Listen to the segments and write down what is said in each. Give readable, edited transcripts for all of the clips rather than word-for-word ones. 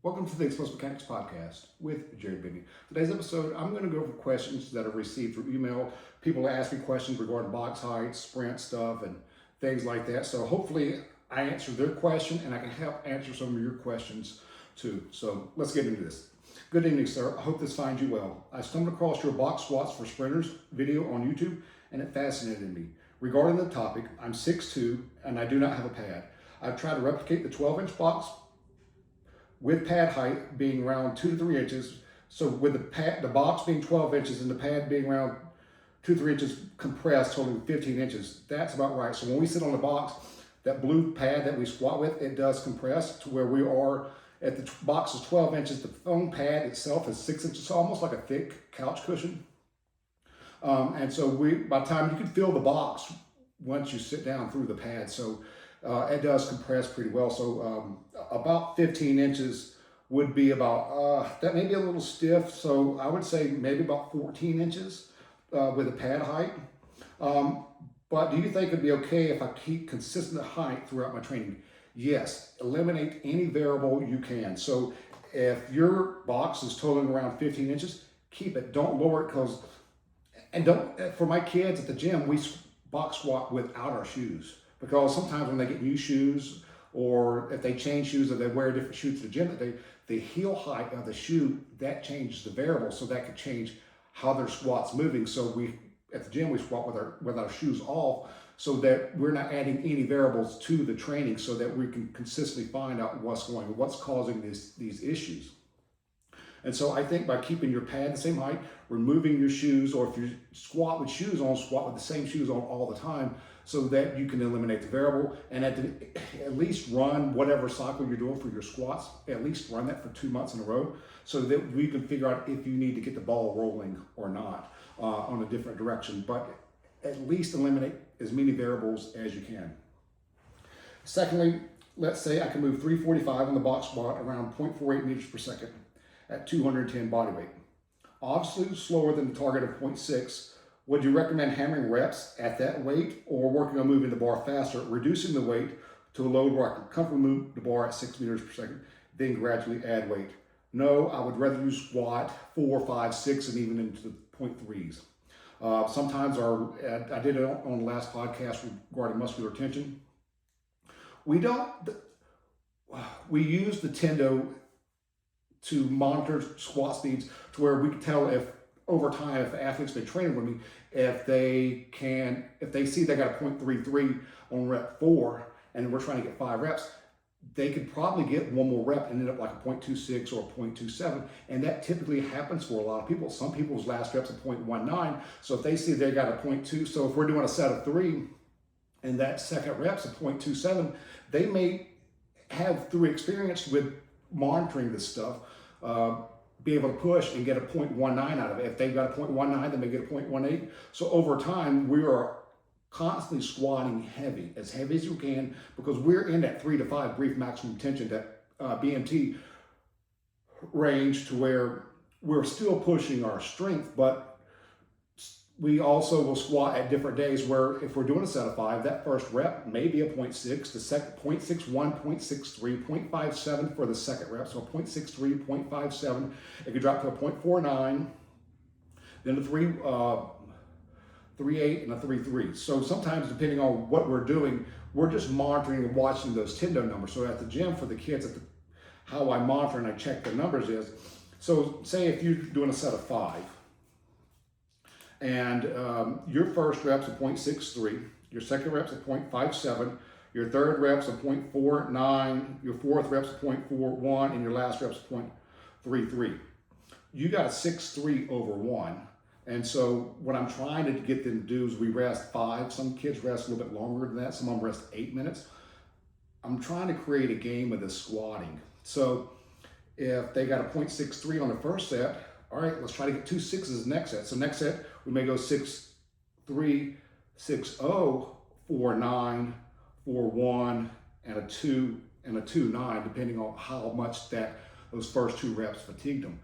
Welcome to the Explosive Mechanics Podcast with Jared Bibby. Today's episode, I'm going to go over questions that I've received through email. People ask me questions regarding box height, sprint stuff, and things like that. So hopefully I answer their question and I can help answer some of your questions too. So let's get into this. Good evening, sir. I hope this finds you well. I stumbled across your box squats for sprinters video on YouTube and it fascinated me. Regarding the topic, I'm 6'2" and I do not have a pad. I've tried to replicate the 12-inch box with pad height being around 2 to 3 inches. So with the box being 12 inches and the pad being around 2 to 3 inches compressed, totaling 15 inches, that's about right. So when we sit on the box, that blue pad that we squat with, it does compress to where we are at the box is 12 inches. The foam pad itself is 6 inches, so almost like a thick couch cushion. And so by the time you can feel the box once you sit down through the pad. So it does compress pretty well. So about 15 inches would be about, that may be a little stiff. So I would say maybe about 14 inches with a pad height. But do you think it'd be okay if I keep consistent height throughout my training? Yes, eliminate any variable you can. So if your box is totaling around 15 inches, keep it, don't lower it for my kids at the gym, we box squat without our shoes. Because sometimes when they get new shoes or if they change shoes or they wear different shoes to the gym, the heel height of the shoe, that changes the variable. So that could change how their squat's moving. So at the gym, we squat with our shoes off so that we're not adding any variables to the training so that we can consistently find out what's causing these issues. And so I think by keeping your pad the same height, removing your shoes, or if you squat with shoes on, squat with the same shoes on all the time so that you can eliminate the variable and at least run whatever cycle you're doing for your squats, at least run that for 2 months in a row so that we can figure out if you need to get the ball rolling or not on a different direction. But at least eliminate as many variables as you can. Secondly, let's say I can move 345 on the box squat around 0.48 meters per second at 210 body weight. Obviously slower than the target of 0.6. Would you recommend hammering reps at that weight or working on moving the bar faster, reducing the weight to a load where I can comfortably move the bar at 6 meters per second, then gradually add weight? No, I would rather use squat 4, 5, 6, and even into the 0.3s. Sometimes I did it on the last podcast regarding muscular tension. We use the Tendo to monitor squat speeds to where we can tell if over time, if athletes been training with me, if they see they got a 0.33 on rep 4 and we're trying to get 5 reps, they could probably get one more rep and end up like a 0.26 or a 0.27. And that typically happens for a lot of people. Some people's last reps are 0.19. So if they see they got a 0.2, so if we're doing a set of 3 and that second rep's a 0.27, they may have, through experience with monitoring this stuff, be able to push and get a 0.19 out of it. If they've got a 0.19, then they get a 0.18. So over time, we are constantly squatting heavy as you can, because we're in that 3 to 5 brief maximum tension, that BMT range, to where we're still pushing our strength, but we also will squat at different days where if we're doing a set of 5, that first rep may be a 0.6, the second 0.61, 0.63, 0.57 for the second rep. So a 0.63, 0.57, it could drop to a 0.49, then a 3.8 and a 3.3. So sometimes depending on what we're doing, we're just monitoring and watching those Tendo numbers. So at the gym for the kids, how I monitor and I check the numbers is, so say if you're doing a set of 5, and your first rep's a 0.63, your second rep's a 0.57, your third rep's a 0.49, your fourth rep's a 0.41, and your last rep's a 0.33. You got a 6.3 over 1. And so what I'm trying to get them to do is we rest 5. Some kids rest a little bit longer than that. Some of them rest 8 minutes. I'm trying to create a game of the squatting. So if they got a 0.63 on the first set, all right, let's try to get 2 6s next set. So next set, we may go 6-3, 6-0, 4-9, 4-1, and a 2 and a 2-9, depending on how much those first 2 reps fatigued them.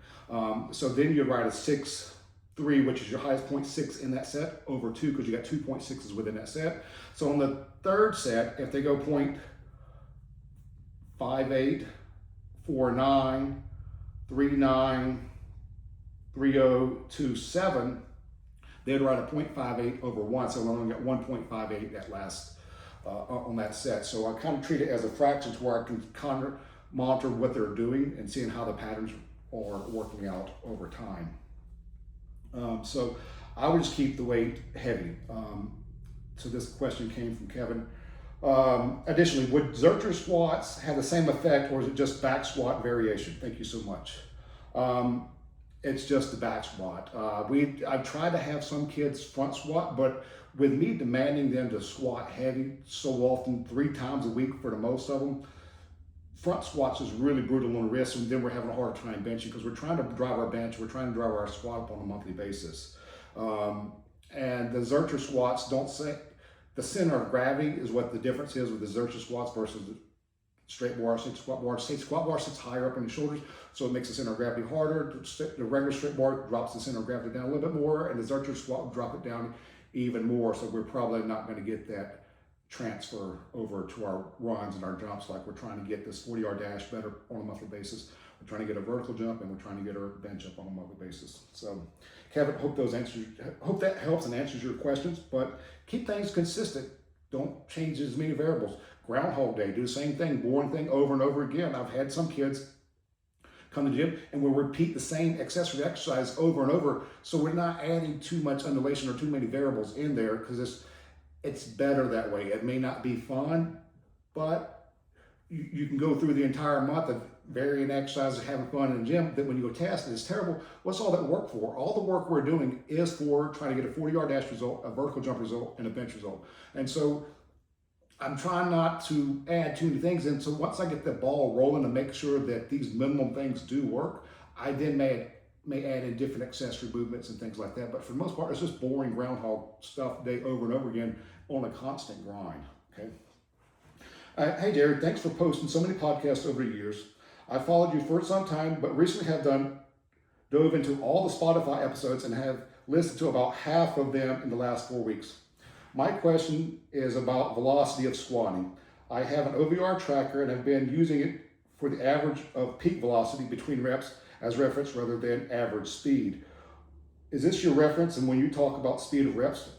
So then you'd write a 6-3, which is your highest 0.6 in that set, over 2, because you got 2 0.6s within that set. So on the third set, if they go 0.58, 4.9, 3.9, 3.027, they'd write a 0.58 over 1, so I only got 1.58 that last on that set. So I kind of treat it as a fraction to where I can kind of monitor what they're doing and seeing how the patterns are working out over time. So I would just keep the weight heavy. So this question came from Kevin. Additionally, would Zercher squats have the same effect, or is it just back squat variation? Thank you so much. It's just the back squat. I've tried to have some kids front squat, but with me demanding them to squat heavy so often, 3 times a week for the most of them, front squats is really brutal on the wrist, and then we're having a hard time benching because we're trying to drive our bench, we're trying to drive our squat up on a monthly basis. And the Zercher squats don't say, the center of gravity is what the difference is with the Zercher squats versus the straight bar, squat bar. Squat bar sits higher up in the shoulders, so it makes the center of gravity harder. The regular straight bar drops the center of gravity down a little bit more, and the Zercher squat will drop it down even more, so we're probably not going to get that transfer over to our runs and our jumps like we're trying to get this 40-yard dash better on a monthly basis. We're trying to get a vertical jump, and we're trying to get our bench up on a monthly basis. So, Kevin, hope that helps and answers your questions, but keep things consistent. Don't change as many variables. Groundhog Day, do the same thing, boring thing over and over again. I've had some kids come to the gym and we'll repeat the same accessory exercise over and over, so we're not adding too much undulation or too many variables in there, because it's better that way. It may not be fun, but you can go through the entire month of varying exercises, having fun in the gym, that when you go test and it's terrible, what's all that work for? All the work we're doing is for trying to get a 40-yard dash result, a vertical jump result, and a bench result. And so I'm trying not to add too many things in. So once I get the ball rolling to make sure that these minimum things do work, I then may add in different accessory movements and things like that. But for the most part, it's just boring groundhog stuff day over and over again on a constant grind, okay? Hey, Jared, thanks for posting so many podcasts over the years. I followed you for some time, but recently have dove into all the Spotify episodes and have listened to about half of them in the last 4 weeks. My question is about velocity of squatting. I have an OVR tracker and have been using it for the average of peak velocity between reps as reference rather than average speed. Is this your reference? And when you talk about speed of reps,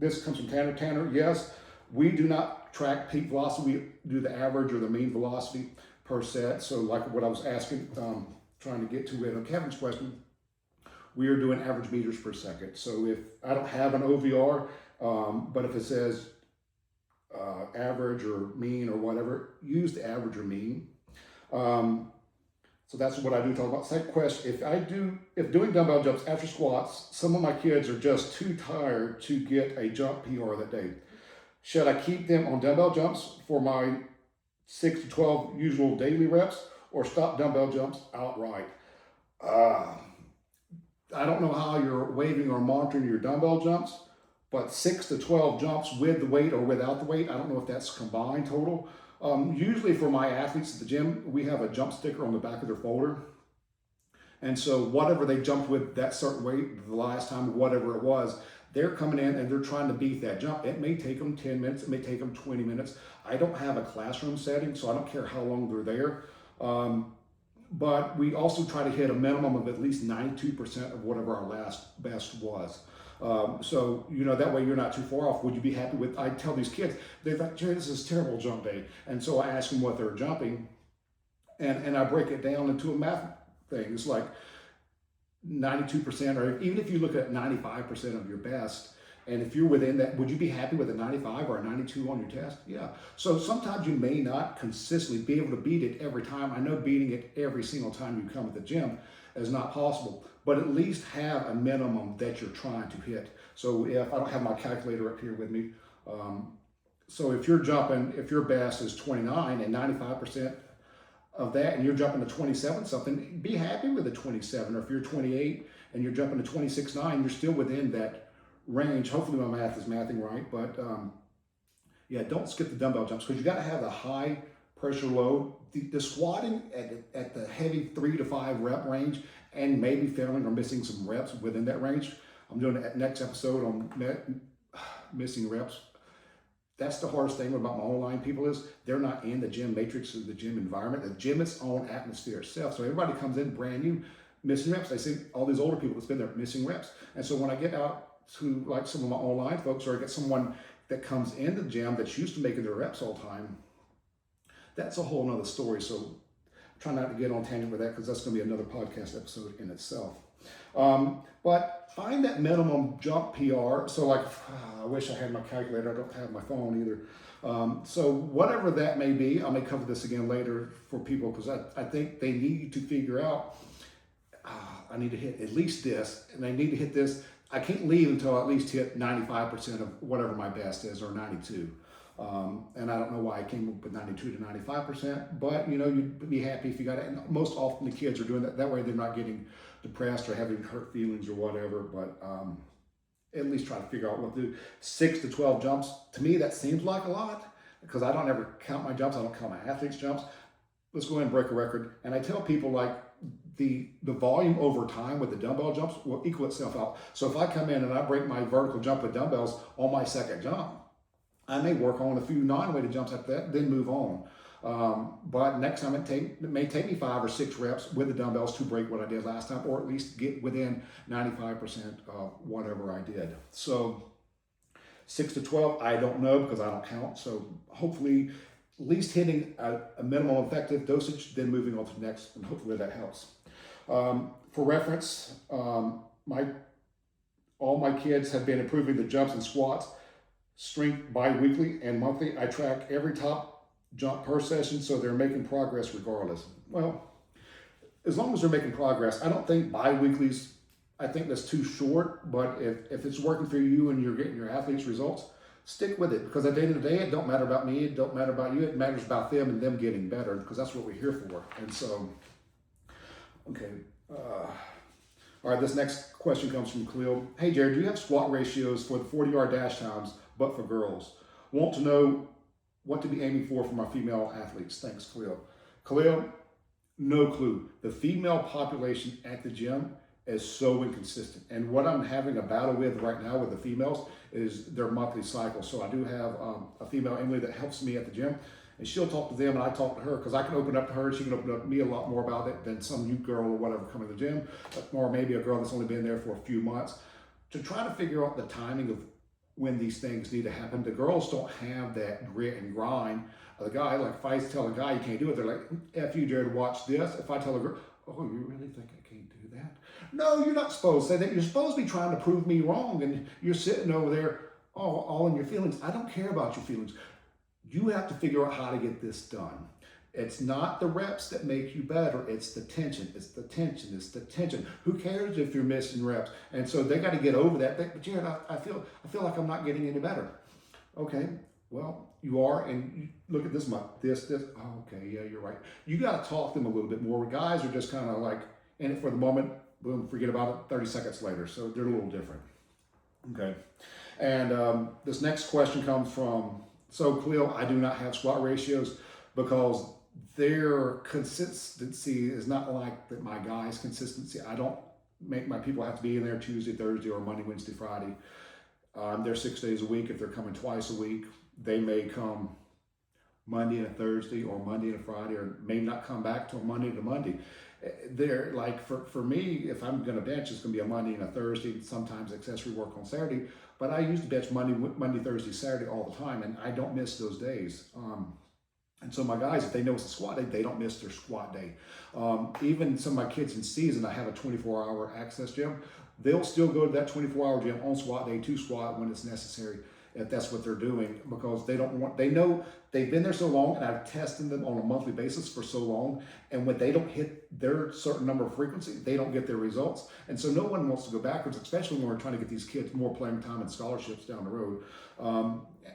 this comes from Tanner. Tanner, yes, we do not track peak velocity. We do the average or the mean velocity per set. So like what I was asking, trying to get to with Kevin's question, we are doing average meters per second. So if I don't have an OVR, but if it says average or mean or whatever, use the average or mean. So that's what I do talk about. Second question, if doing dumbbell jumps after squats, some of my kids are just too tired to get a jump PR that day. Should I keep them on dumbbell jumps for my 6 to 12 usual daily reps, or stop dumbbell jumps outright? I don't know how you're waving or monitoring your dumbbell jumps, but 6 to 12 jumps with the weight or without the weight, I don't know if that's combined total. Usually for my athletes at the gym, we have a jump sticker on the back of their folder. And so whatever they jumped with that certain weight the last time, whatever it was, they're coming in and they're trying to beat that jump. It may take them 10 minutes, it may take them 20 minutes. I don't have a classroom setting, so I don't care how long they're there. But we also try to hit a minimum of at least 92% of whatever our last best was. So, that way you're not too far off. Would you be happy with, I tell these kids, they're like, Jerry, this is terrible jump day. And so I ask them what they're jumping, and I break it down into a math thing. It's like 92%, or even if you look at 95% of your best, and if you're within that, would you be happy with a 95 or a 92 on your test? Yeah. So sometimes you may not consistently be able to beat it every time. I know beating it every single time you come to the gym is not possible, but at least have a minimum that you're trying to hit. So if I don't have my calculator up here with me, so if you're jumping, if your best is 29 and 95% of that, and you're jumping to 27 something, be happy with a 27. Or if you're 28 and you're jumping to 26.9, you're still within that range. Hopefully my math is mathing right, but yeah, don't skip the dumbbell jumps, because you got to have the high pressure load. The squatting at the heavy 3 to 5 rep range, and maybe failing or missing some reps within that range. I'm doing the next episode on missing reps. that's the hardest thing about my online people is they're not in the gym matrix of the gym environment. The gym is its own atmosphere itself. So everybody comes in brand new, missing reps. I see all these older people that's been there missing reps. And so when I get out to like some of my online folks, or I get someone that comes into the gym that's used to making their reps all the time, that's a whole nother story. So try not to get on tangent with that because that's going to be another podcast episode in itself. But find that minimum jump PR. So like, I wish I had my calculator. I don't have my phone either. So whatever that may be, I may cover this again later for people because I think they need to figure out, I need to hit at least this, and I need to hit this. I can't leave until I at least hit 95% of whatever my best is, or 92. And I don't know why I came up with 92 to 95%, but you know, you'd be happy if you got it. And most often the kids are doing that. That way they're not getting depressed or having hurt feelings or whatever, but at least try to figure out what to do. 6 to 12 jumps, to me that seems like a lot because I don't ever count my jumps. I don't count my athletes' jumps. Let's go ahead and break a record. And I tell people like the volume over time with the dumbbell jumps will equal itself out. So if I come in and I break my vertical jump with dumbbells on my second jump, I may work on a few non-weighted jumps after that, then move on. But next time it may take me 5 or 6 reps with the dumbbells to break what I did last time, or at least get within 95% of whatever I did. So 6 to 12, I don't know because I don't count. So hopefully at least hitting a minimal effective dosage, then moving on to the next, and hopefully that helps. For reference, all my kids have been improving the jumps and squats strength bi-weekly and monthly. I track every top jump per session, so they're making progress regardless. Well, as long as they're making progress, I don't think bi-weeklies, I think that's too short, but if it's working for you and you're getting your athletes results, stick with it, because at the end of the day, it don't matter about me, it don't matter about you, it matters about them and them getting better, because that's what we're here for. And so, okay. All right, this next question comes from Khalil. Hey, Jared, do you have squat ratios for the 40-yard dash times, but for girls? Want to know what to be aiming for my female athletes. Thanks, Khalil. Khalil, no clue. The female population at the gym is so inconsistent. And what I'm having a battle with right now with the females is their monthly cycle. So I do have a female, Emily, that helps me at the gym. And she'll talk to them and I talk to her because I can open up to her. She can open up to me a lot more about it than some new girl or whatever coming to the gym, or maybe a girl that's only been there for a few months, to try to figure out the timing of when these things need to happen. The girls don't have that grit and grind. The guy, like if I tell a guy you can't do it, they're like, F you, Jared, watch this. If I tell a girl, oh, you really think I can't do that? No, you're not supposed to say that. You're supposed to be trying to prove me wrong, and you're sitting over there all in your feelings. I don't care about your feelings. You have to figure out how to get this done. It's not the reps that make you better. It's the tension. It's the tension. It's the tension. Who cares if you're missing reps? And so they got to get over that. But Jared, I feel like I'm not getting any better. Okay, well, you are, and you look at this month. This. Oh, okay, yeah, you're right. You got to talk to them a little bit more. Guys are just kind of like in it for the moment. Boom, forget about it. 30 seconds later. So they're a little different. Okay, and this next question comes from. So Khalil, I do not have squat ratios because their consistency is not like my guys' consistency. I don't make my people have to be in there Tuesday, Thursday, or Monday, Wednesday, Friday. They're 6 days a week. If they're coming twice a week, they may come Monday and a Thursday, or Monday and a Friday, or may not come back till Monday to Monday. They're like, for me, if I'm going to bench, it's going to be a Monday and a Thursday, sometimes accessory work on Saturday. But I used to bench Monday, Thursday, Saturday all the time, and I don't miss those days. And so my guys, if they know it's a squat day, they don't miss their squat day. Even some of my kids in season, I have a 24-hour access gym. They'll still go to that 24-hour gym on squat day to squat when it's necessary, if that's what they're doing, because they know they've been there so long, and I've tested them on a monthly basis for so long, and when they don't hit their certain number of frequency, they don't get their results. And so no one wants to go backwards, especially when we're trying to get these kids more playing time and scholarships down the road.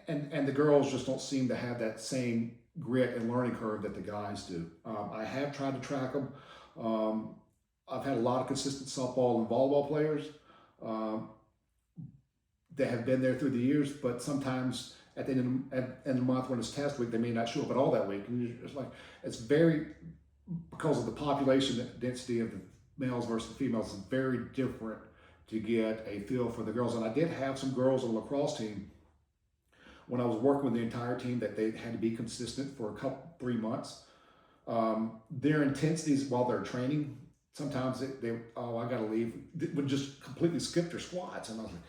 And the girls just don't seem to have that same grit and learning curve that the guys do. I have tried to track them. I've had a lot of consistent softball and volleyball players that have been there through the years, but sometimes at the end of the month when it's test week, they may not show up at all that week. And it's like, it's very, because of the population density of the males versus the females, is very different to get a feel for the girls. And I did have some girls on the lacrosse team when I was working with the entire team that they had to be consistent for a couple, 3 months. Their intensities while they're training, sometimes I got to leave, they would just completely skip their squats. And I was like,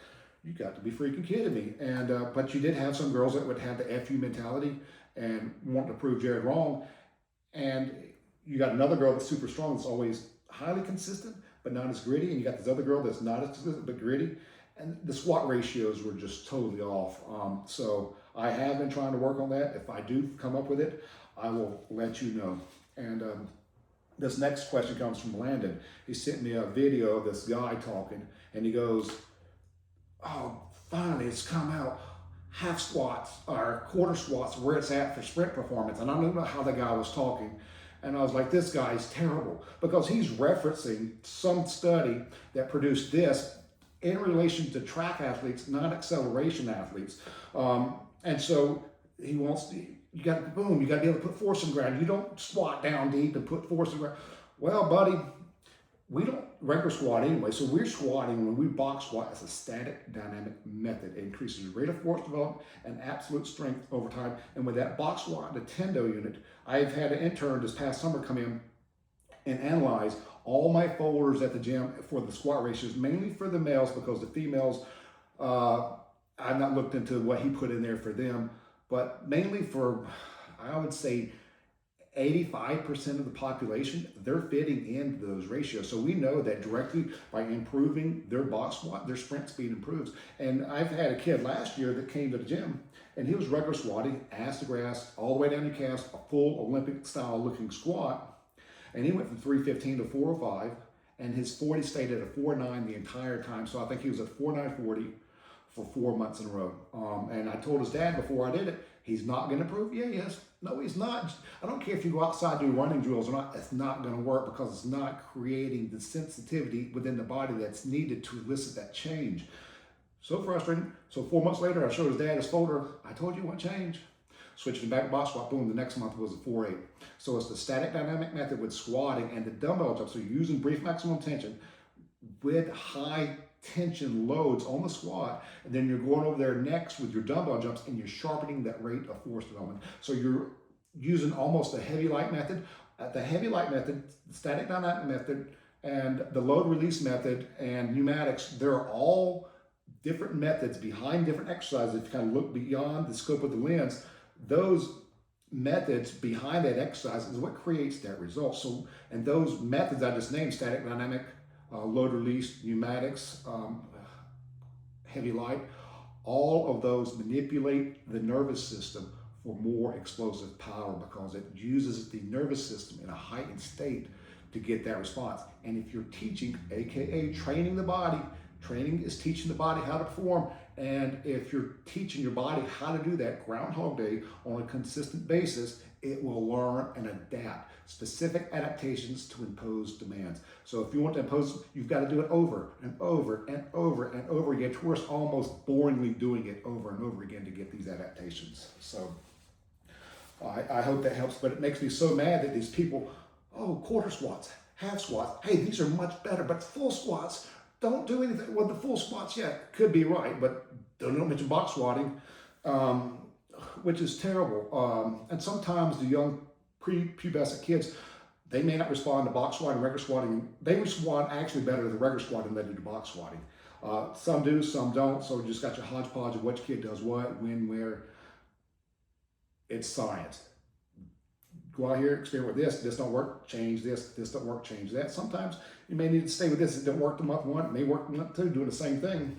you got to be freaking kidding me. And, but you did have some girls that would have the FU mentality and want to prove Jared wrong. And you got another girl that's super strong, that's always highly consistent, but not as gritty. And you got this other girl that's not as consistent, but gritty. And the squat ratios were just totally off. So I have been trying to work on that. If I do come up with it, I will let you know. And this next question comes from Landon. He sent me a video of this guy talking, and he goes, oh, finally it's come out. Half squats or quarter squats, where it's at for sprint performance. And I don't know how the guy was talking. And I was like, this guy's terrible, because he's referencing some study that produced this in relation to track athletes, not acceleration athletes. And so he wants to, you got to, boom, you got to be able to put force in the ground. You don't squat down deep and put force in the ground. Well, buddy, we don't regular squat anyway. So we're squatting, when we box squat, as a static dynamic method. It increases the rate of force development and absolute strength over time. And with that box squat, the Tendo unit, I've had an intern this past summer come in and analyze all my folders at the gym for the squat ratios, mainly for the males, because the females, I've not looked into what he put in there for them, but mainly for, I would say, 85% of the population, they're fitting into those ratios. So we know that directly by improving their box squat, their sprint speed improves. And I've had a kid last year that came to the gym, and he was regular squatting, ass to grass, all the way down your calves, a full Olympic style looking squat. And he went from 315 to 405, and his 40 stayed at a 4.9 the entire time. So I think he was at 4.940 for 4 months in a row. And I told his dad before I did it, he's not going to improve. Yeah, he is. No, he's not. I don't care if you go outside and do running drills or not. It's not going to work, because it's not creating the sensitivity within the body that's needed to elicit that change. So frustrating. So 4 months later, I showed his dad his folder. I told you what changed. Switched him back to box squat, boom, the next month was a 4.8. So it's the static dynamic method with squatting and the dumbbell jump. So you're using brief maximum tension with high tension loads on the squat, and then you're going over there next with your dumbbell jumps, and you're sharpening that rate of force development. So you're using almost a heavy light method. The heavy light method, the static dynamic method, and the load release method and pneumatics, they're all different methods behind different exercises. If you kind of look beyond the scope of the lens, those methods behind that exercise is what creates that result. So, and those methods I just named, static dynamic, load release, pneumatics, heavy light, all of those manipulate the nervous system for more explosive power, because it uses the nervous system in a heightened state to get that response. And if you're teaching, AKA training the body, training is teaching the body how to perform. And if you're teaching your body how to do that Groundhog Day on a consistent basis, it will learn and adapt specific adaptations to impose demands. So if you want to impose, you've got to do it over and over and over and over again, to where it's almost boringly doing it over and over again to get these adaptations. So I hope that helps, but it makes me so mad that these people, oh, quarter squats, half squats, hey, these are much better, but full squats, don't do anything. Well, the full squats, yeah, could be right, but don't mention box squatting, which is terrible. And sometimes the young prepubescent kids, they may not respond to box squatting, regular squatting. They respond actually better to the regular squatting than they do to box squatting. Some do, some don't. So you just got your hodgepodge of which kid does what, when, where. It's science. Go out here, experiment with this don't work, change this don't work, change that. Sometimes you may need to stay with this. It didn't work the month one, it may work the month two, doing the same thing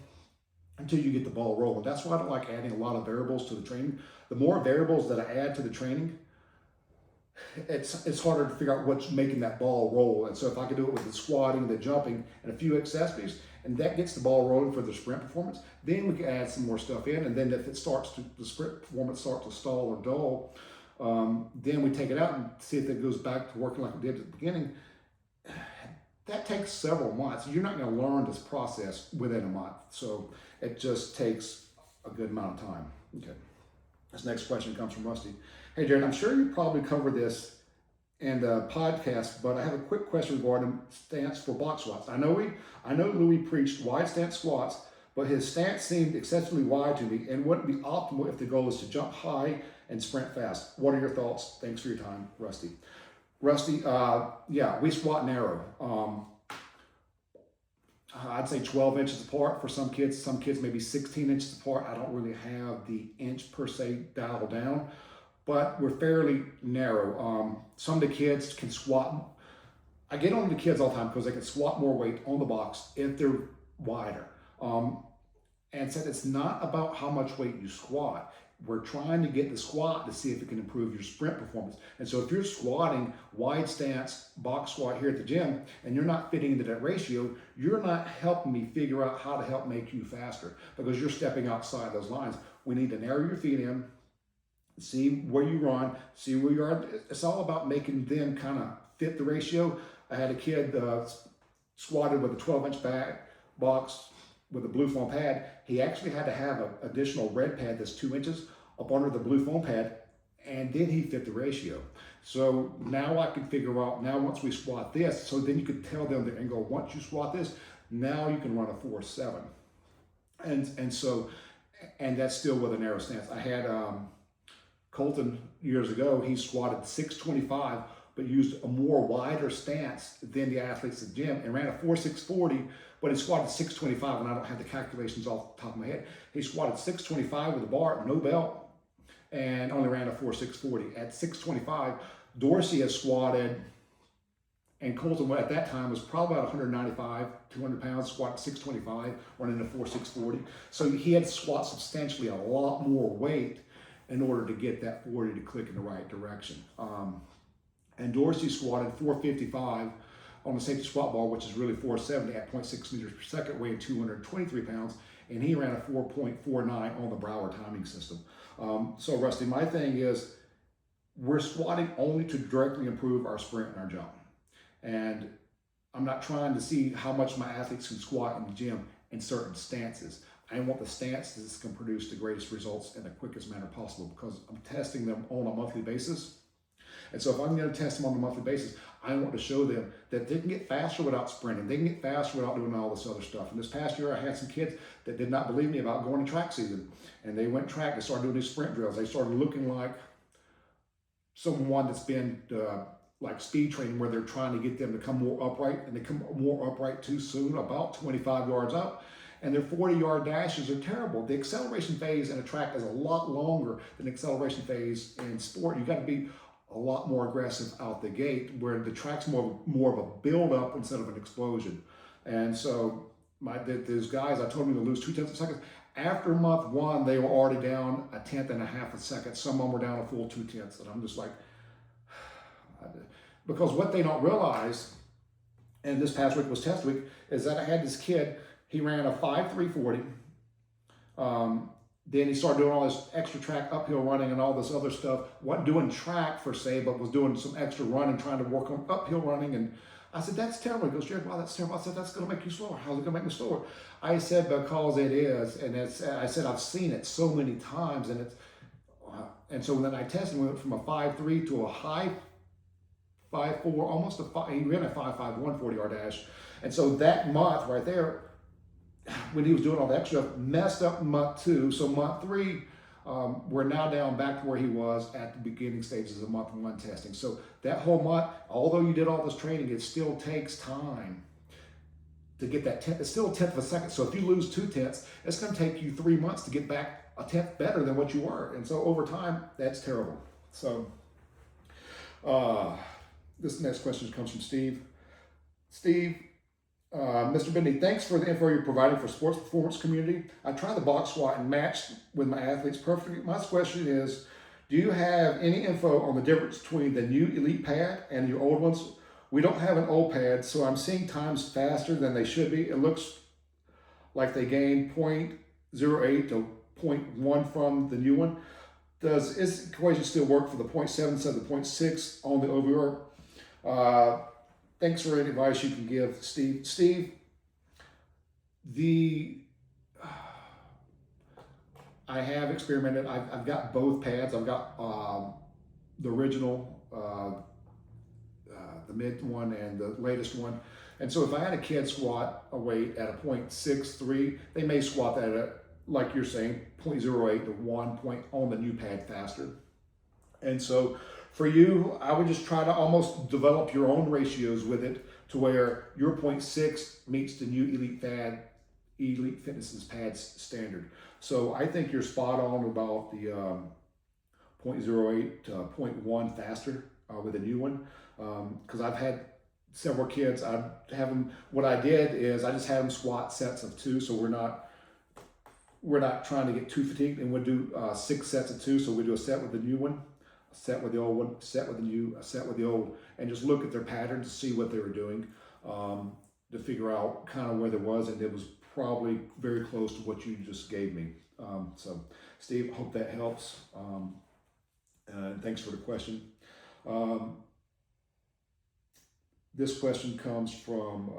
until you get the ball rolling. That's why I don't like adding a lot of variables to the training. The more variables that I add to the training, it's harder to figure out what's making that ball roll. And so if I could do it with the squatting, the jumping, and a few accessories, and that gets the ball rolling for the sprint performance, then we can add some more stuff in. And then if it starts to, the sprint performance starts to stall or dull, then we take it out and see if it goes back to working like it did at the beginning. That takes several months. You're not going to learn this process within a month. So it just takes a good amount of time. Okay. This next question comes from Rusty. Hey, Jared, I'm sure you probably covered this in the podcast, but I have a quick question regarding stance for box squats. I know Louis preached wide stance squats, but his stance seemed excessively wide to me and wouldn't be optimal if the goal is to jump high and sprint fast. What are your thoughts? Thanks for your time, Rusty. Rusty, yeah, we squat narrow. I'd say 12 inches apart for some kids. Some kids maybe 16 inches apart. I don't really have the inch per se dialed down, but we're fairly narrow. Some of the kids can squat. I get on the kids all the time because they can squat more weight on the box if they're wider. And said it's not about how much weight you squat. We're trying to get the squat to see if it can improve your sprint performance. And so if you're squatting wide stance, box squat here at the gym, and you're not fitting into that ratio, you're not helping me figure out how to help make you faster because you're stepping outside those lines. We need to narrow your feet in, see where you run, see where you are. It's all about making them kind of fit the ratio. I had a kid squatted with a 12-inch back box with a blue foam pad. He actually had to have an additional red pad that's 2 inches up under the blue foam pad, and then he fit the ratio. So now I can figure out, now once we squat this, so then you could tell them and go, once you squat this, now you can run a 4.7. And that's still with a narrow stance. I had Colton years ago, he squatted 625, but used a more wider stance than the athletes at the gym and ran a 4.640, but he squatted 625, and I don't have the calculations off the top of my head. He squatted 625 with a bar, no belt, and only ran a 4.640. At 625, Dorsey has squatted, and Colton at that time was probably about 195, 200 pounds, squatted 625, running a 4.640. So he had to squat substantially a lot more weight in order to get that 40 to click in the right direction. And Dorsey squatted 455 on the safety squat bar, which is really 470 at 0.6 meters per second, weighing 223 pounds, and he ran a 4.49 on the Brower timing system. So Rusty, my thing is, we're squatting only to directly improve our sprint and our jump. And I'm not trying to see how much my athletes can squat in the gym in certain stances. I want the stances that can produce the greatest results in the quickest manner possible because I'm testing them on a monthly basis. And so if I'm going to test them on a monthly basis, I want to show them that they can get faster without sprinting. They can get faster without doing all this other stuff. And this past year, I had some kids that did not believe me about going to track season. And they went track. They started doing these sprint drills. They started looking like someone that's been like speed training where they're trying to get them to come more upright. And they come more upright too soon, about 25 yards up. And their 40-yard dashes are terrible. The acceleration phase in a track is a lot longer than the acceleration phase in sport. You got to be a lot more aggressive out the gate, where the track's more of a build-up instead of an explosion. And so those guys, I told them to lose 0.2 seconds. After month one, they were already down 1/10 seconds. Some of them were down a full 0.2. And I'm just like, because what they don't realize, and this past week was test week, is that I had this kid, he ran a 5.340. Then he started doing all this extra track uphill running and all this other stuff. Wasn't doing track per se, but was doing some extra running, trying to work on uphill running. And I said, that's terrible. He goes, Jared, wow, that's terrible. I said, that's going to make you slower. How's it going to make me slower? I said, because it is. And I said, I've seen it so many times. And so then I tested, we went from a 5.3 to a high 5.4, almost a 5. He ran a 5.51 40-yard dash. And so that month right there, when he was doing all the extra stuff, messed up month two. So month three, we're now down back to where he was at the beginning stages of month one testing. So that whole month, although you did all this training, it still takes time to get that 10th. It's still a 10th of a second. So if you lose 2/10, it's going to take you 3 months to get back a 10th better than what you were. And so over time, that's terrible. So this next question comes from Steve. Steve, Mr. Bindi, thanks for the info you're providing for sports performance community. I try the box squat and match with my athletes perfectly. My question is, do you have any info on the difference between the new Elite pad and your old ones? We don't have an old pad, so I'm seeing times faster than they should be. It looks like they gained 0.08 to 0.1 from the new one. Does this equation still work for the 0.7 instead of the 0.6 on the OVR? Thanks for any advice you can give, Steve. Steve, I have experimented. I've got both pads. I've got the original the mid one and the latest one. And so if I had a kid squat a weight at a 0.63, they may squat that at, like you're saying, 0.08 to 1 point on the new pad faster. And so for you, I would just try to almost develop your own ratios with it to where your 0.6 meets the new Elite Fitness's pads standard. So I think you're spot on about the 0.08 to 0.1 faster with a new one. Because I've had several kids, I have them, what I did is I just had them squat sets of 2, so we're not trying to get too fatigued, and we'll do 6 sets of 2. So we do a set with the new one, a set with the old one, a set with the new, a set with the old, and just look at their pattern to see what they were doing, to figure out kind of where there was, and it was probably very close to what you just gave me. So Steve, hope that helps. And thanks for the question. This question comes from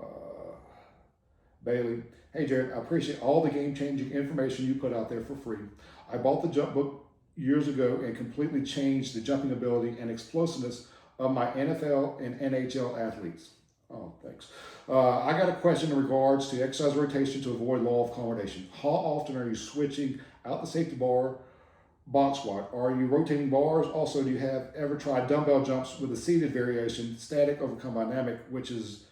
Bailey. Hey Jared, I appreciate all the game-changing information you put out there for free. I bought the jump book years ago and completely changed the jumping ability and explosiveness of my NFL and NHL athletes. Oh, thanks. I got a question in regards to exercise rotation to avoid law of accommodation. How often are you switching out the safety bar box squat? Are you rotating bars? Also, do you have ever tried dumbbell jumps with a seated variation, static overcome dynamic, which is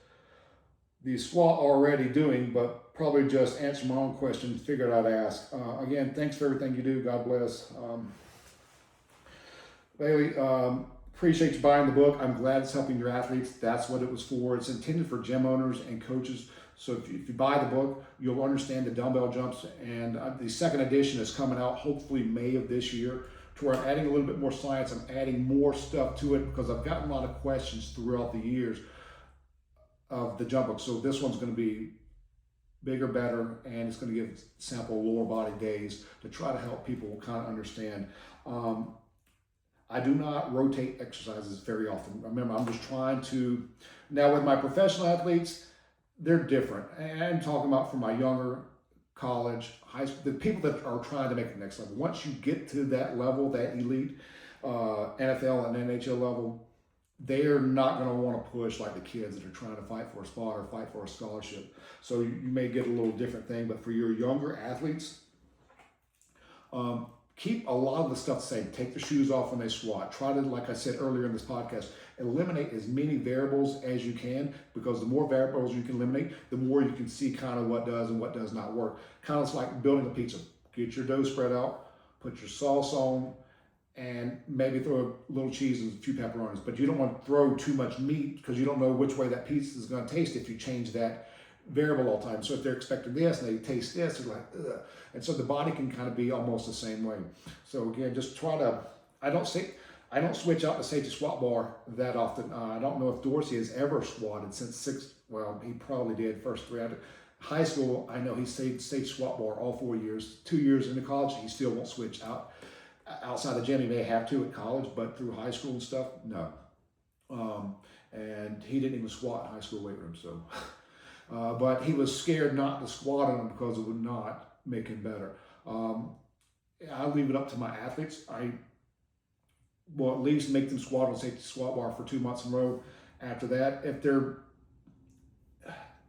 the squat already doing, but probably just answer my own question, figured I'd ask. Again, thanks for everything you do. God bless. Bailey, appreciate you buying the book. I'm glad it's helping your athletes. That's what it was for. It's intended for gym owners and coaches. So if you buy the book, you'll understand the dumbbell jumps. And the second edition is coming out hopefully May of this year, to where I'm adding a little bit more science. I'm adding more stuff to it because I've gotten a lot of questions throughout the years of the jump book. So this one's going to be bigger, better, and it's going to give sample lower body days to try to help people kind of understand. I do not rotate exercises very often. Remember, I'm just trying to, now with my professional athletes, they're different. And I'm talking about for my younger college, high school, the people that are trying to make the next level. Once you get to that level, that elite NFL and NHL level, they're not going to want to push like the kids that are trying to fight for a spot or fight for a scholarship. So you may get a little different thing, but for your younger athletes, keep a lot of the stuff the same. Take the shoes off when they squat. Try to, like I said earlier in this podcast, eliminate as many variables as you can, because the more variables you can eliminate, the more you can see kind of what does and what does not work. Kind of like building a pizza. Get your dough spread out, put your sauce on, and maybe throw a little cheese and a few pepperonis. But you don't want to throw too much meat because you don't know which way that pizza is going to taste if you change that variable all the time. So if they're expecting this and they taste this, they're like, ugh. And so the body can kind of be almost the same way. So again, just try to, I don't switch out the safety squat bar that often. I don't know if Dorsey has ever squatted since well, he probably did first 3 after high school. I know he stayed safety squat bar all 4 years. 2 years into college, he still won't switch out. Outside the gym, he may have to at college, but through high school and stuff, no. And he didn't even squat in high school weight room, so. But he was scared not to squat on him because it would not make him better. I leave it up to my athletes. I will at least make them squat on safety squat bar for 2 months in a row. After that,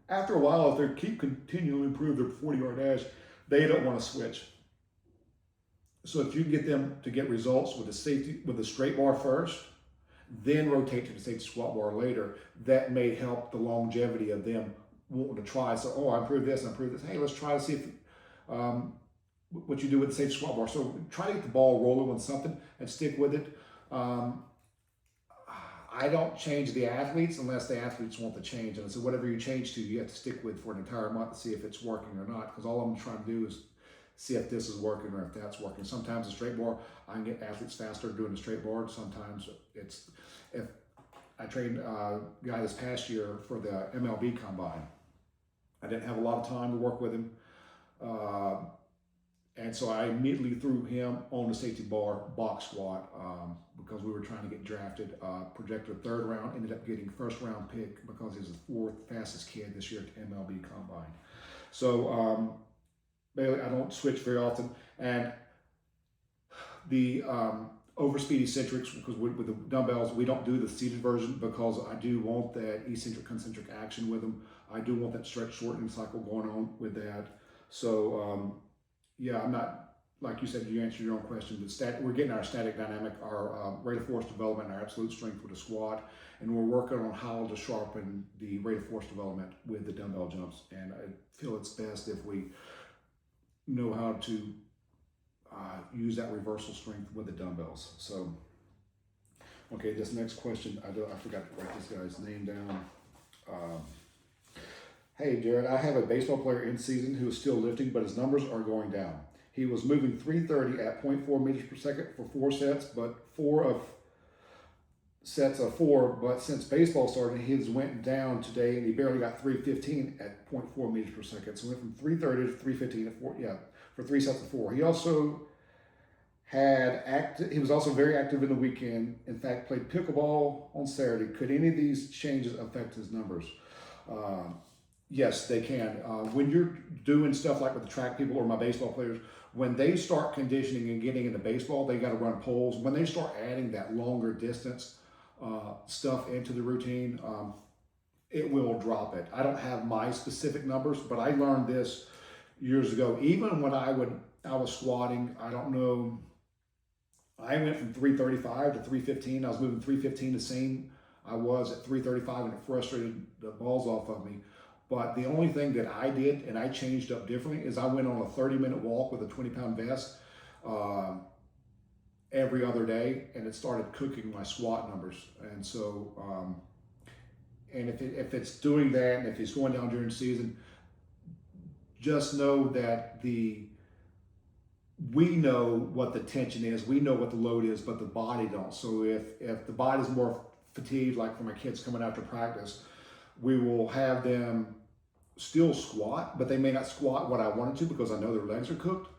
after a while, if they keep continuing to improve their 40-yard dash, they don't want to switch. So if you get them to get results with the straight bar first, then rotate to the safety squat bar later, that may help the longevity of them wanting to try. So, oh, I improved this, I improved this. Hey, let's try to see if what you do with the safety squat bar. So try to get the ball rolling with something and stick with it. I don't change the athletes unless the athletes want to change. And so whatever you change to, you have to stick with for an entire month to see if it's working or not. Because all I'm trying to do is see if this is working or if that's working. Sometimes the straight bar, I can get athletes faster doing the straight bar. Sometimes if I trained a guy this past year for the MLB combine. I didn't have a lot of time to work with him. And so I immediately threw him on the safety bar box squat because we were trying to get drafted. Projected 3rd round, ended up getting 1st round pick because he was the 4th fastest kid this year at the MLB combine. So Bailey, I don't switch very often. And overspeed eccentrics, because with the dumbbells, we don't do the seated version because I do want that eccentric concentric action with them. I do want that stretch shortening cycle going on with that. So yeah, I'm not, like you said, you answered your own question. We're getting our static dynamic, our rate of force development, our absolute strength with the squat, and we're working on how to sharpen the rate of force development with the dumbbell jumps. And I feel it's best if we know how to use that reversal strength with the dumbbells. So, okay, this next question, I forgot to write this guy's name down. Hey, Jared, I have a baseball player in season who is still lifting, but his numbers are going down. He was moving 330 at 0.4 meters per second for 4 sets, but sets of 4. But since baseball started, his went down today, and he barely got 315 at 0.4 meters per second. So went from 330 to 315 at 4. Yeah, for 3 sets of 4. He also he was also very active in the weekend. In fact, played pickleball on Saturday. Could any of these changes affect his numbers? Yes, they can. When you're doing stuff like with the track people or my baseball players, when they start conditioning and getting into baseball, they got to run poles. When they start adding that longer distance stuff into the routine, it will drop it. I don't have my specific numbers, but I learned this years ago. Even when I was squatting, I don't know, I went from 335 to 315. I was moving 315 the same I was at 335, and it frustrated the balls off of me. But the only thing that I did, and I changed up differently, is I went on a 30-minute walk with a 20-pound vest every other day, and it started cooking my squat numbers. And so, and if it's doing that, and if it's going down during the season, just know that we know what the tension is, we know what the load is, but the body don't. So if the body's more fatigued, like for my kids coming after practice, we will have them still squat, but they may not squat what I wanted to because I know their legs are cooked.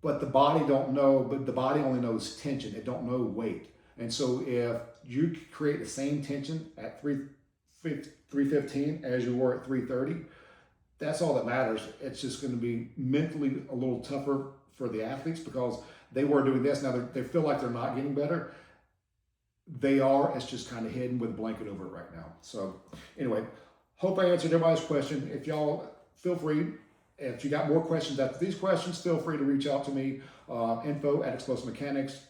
But the body don't know, but the body only knows tension. It don't know weight. And so if you create the same tension at 315 as you were at 330, that's all that matters. It's just going to be mentally a little tougher for the athletes because they were doing this. Now they feel like they're not getting better. They are. It's just kind of hidden with a blanket over it right now. So anyway, hope I answered everybody's question. If y'all feel free, if you got more questions after these questions, feel free to reach out to me. Info at Explosive Mechanics,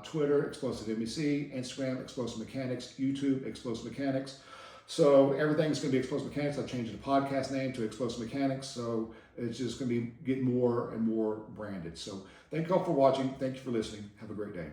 Twitter, Explosive MEC, Instagram, Explosive Mechanics, YouTube, Explosive Mechanics. So everything's going to be Explosive Mechanics. I've changed the podcast name to Explosive Mechanics. So it's just going to be getting more and more branded. So thank you all for watching. Thank you for listening. Have a great day.